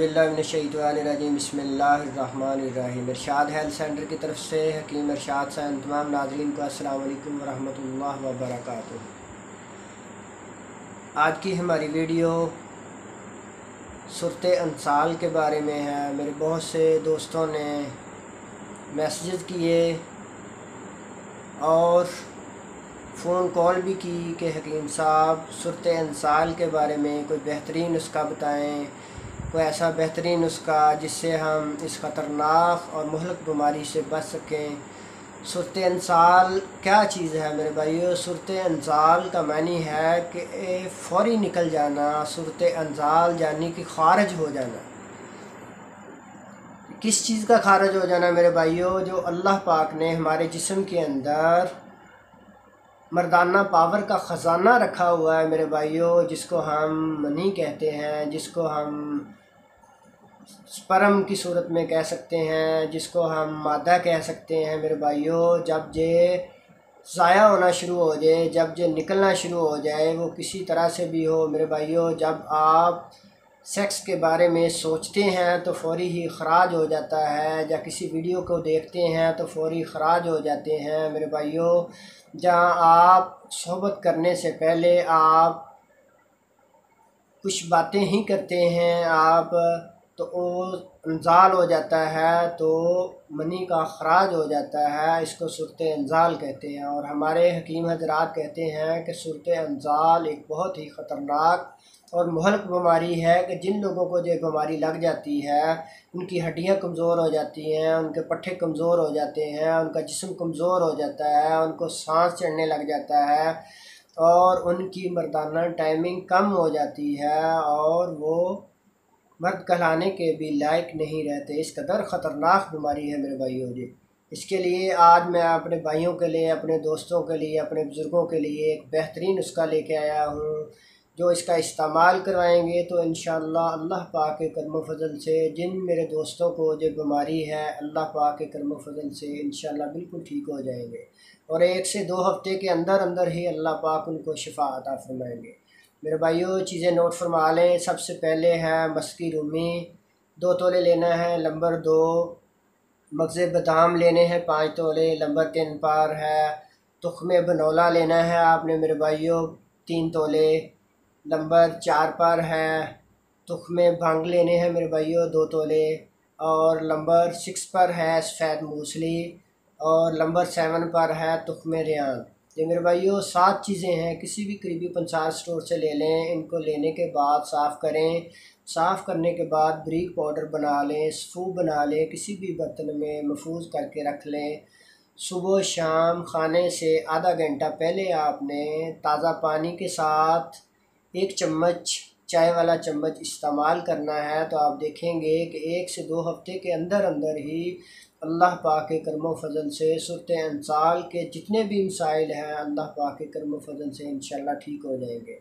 औज़ुबिल्लाहिमिनश्शैतानिर्रजीम बिस्मिल्लाहिर्रहमानिर्रहीम। इरशाद health centre की तरफ से हकीम इरशाद साहब तमाम नाज़रीन को अस्सलाम वालेकुम वरहमतुल्लाहि वबरकातुहू। आज की हमारी वीडियो सूरत अनसाल के बारे में है। मेरे बहुत से दोस्तों ने मैसेजेस किए और फ़ोन कॉल भी की कि हकीम साहब सूरत अनसाल के बारे में कोई बेहतरीन नुस्खा बताएं, कोई ऐसा बेहतरीन नुस्खा जिससे हम इस ख़तरनाक और मुहलक बीमारी से बच सकें। सूरत अनसाल क्या चीज़ है मेरे भाइयों? सूरत अनसाल का मानी है कि फ़ौरी निकल जाना, सूरत अनसाल यानी कि ख़ारिज हो जाना। किस चीज़ का खारिज हो जाना मेरे भाइयों? जो अल्लाह पाक ने हमारे जिस्म के अंदर मर्दाना पावर का ख़जाना रखा हुआ है मेरे भाइयों, जिसको हम मनी कहते हैं, जिसको हम स्पर्म की सूरत में कह सकते हैं, जिसको हम मादा कह सकते हैं मेरे भाइयों। जब ये ज़ाया होना शुरू हो जाए, जब ये निकलना शुरू हो जाए, वो किसी तरह से भी हो मेरे भाइयों, जब आप सेक्स के बारे में सोचते हैं तो फ़ौरी ही ख़राज हो जाता है, या किसी वीडियो को देखते हैं तो फ़ौरी ख़राज हो जाते हैं मेरे भाइयों। जहाँ आप सोहबत करने से पहले आप कुछ बातें ही करते हैं आप, तो वो इंजाल हो जाता है, तो मनी का ख़राज हो जाता है। इसको सूरत इंजाल कहते हैं। और हमारे हकीम हजरात कहते हैं कि सूरत इंजाल एक बहुत ही ख़तरनाक और मुहलक बीमारी है कि जिन लोगों को ये बीमारी लग जाती है उनकी हड्डियां कमज़ोर हो जाती हैं, उनके पट्टे कमज़ोर हो जाते हैं, उनका जिस्म कमज़ोर हो जाता है, उनको सांस चढ़ने लग जाता है और उनकी मर्दाना टाइमिंग कम हो जाती है और वो मर्द कहलाने के भी लायक नहीं रहते। इस कदर ख़तरनाक बीमारी है मेरे भाइयों जी। इसके लिए आज मैं अपने भाइयों के लिए, अपने दोस्तों के लिए, अपने बुज़ुर्गों के लिए एक बेहतरीन नुस्खा लेके आया हूँ, जो इसका इस्तेमाल करवाएंगे तो इंशाअल्लाह अल्लाह पाक के करम फजल से जिन मेरे दोस्तों को जो बीमारी है, अल्लाह पाक के करम फजल से इंशाअल्लाह बिल्कुल ठीक हो जाएंगे और 1 से 2 हफ़्ते के अंदर अंदर ही अल्लाह पाक उनको शिफा अता फरमाएंगे। मेरे भाइयों चीज़ें नोट फरमा लें। सबसे पहले है मस्की रूमी 2 तोले लेना है। नंबर 2 मगज़े बादाम लेने हैं 5 तोले। नंबर 3 पर है तुख्मे बनौला लेना है आपने मेरे भाइयों 3 तोले। नंबर 4 पर है तुख्मे भंग लेने हैं मेरे भाइयों 2 तोले। और नंबर 6 पर है सफ़ेद मूसली। और नंबर 7 पर है तुख्मे रेहान। ये मेरे भाइयों 7 चीज़ें हैं। किसी भी करीबी पंसार स्टोर से ले लें। इनको लेने के बाद साफ़ करें। साफ़ करने के बाद बारीक पाउडर बना लें, सूप बना लें, किसी भी बर्तन में महफूज करके रख लें। सुबह शाम खाने से आधा घंटा पहले आपने ताज़ा पानी के साथ 1 चम्मच चाय वाला चम्मच इस्तेमाल करना है। तो आप देखेंगे कि 1 से 2 हफ़्ते के अंदर अंदर ही अल्लाह पाक के करम फजल से सूरत अनसाल के जितने भी मसाइल हैं अल्लाह पाक के करम फजल से इंशाअल्लाह ठीक हो जाएंगे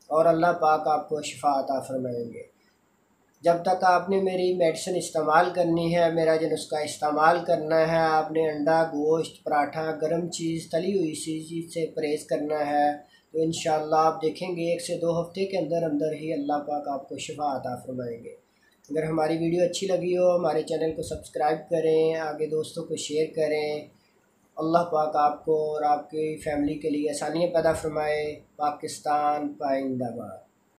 और अल्लाह पाक आपको शिफा अता फरमाएंगे। जब तक आपने मेरी मेडिसिन इस्तेमाल करनी है, मेरा जो नुस्खा इस्तेमाल करना है, आपने अंडा, गोश्त, पराठा, गर्म चीज़, तली हुई चीज़ से परहेज़ करना है। तो इंशाअल्लाह आप देखेंगे 1 से 2 हफ़्ते के अंदर अंदर ही अल्लाह पाक आपको शिफा अता फरमाएंगे। अगर हमारी वीडियो अच्छी लगी हो हमारे चैनल को सब्सक्राइब करें, आगे दोस्तों को शेयर करें। अल्लाह पाक आपको और आपकी फ़ैमिली के लिए आसानियाँ पैदा फरमाए। पाकिस्तान पाइंदाबाद।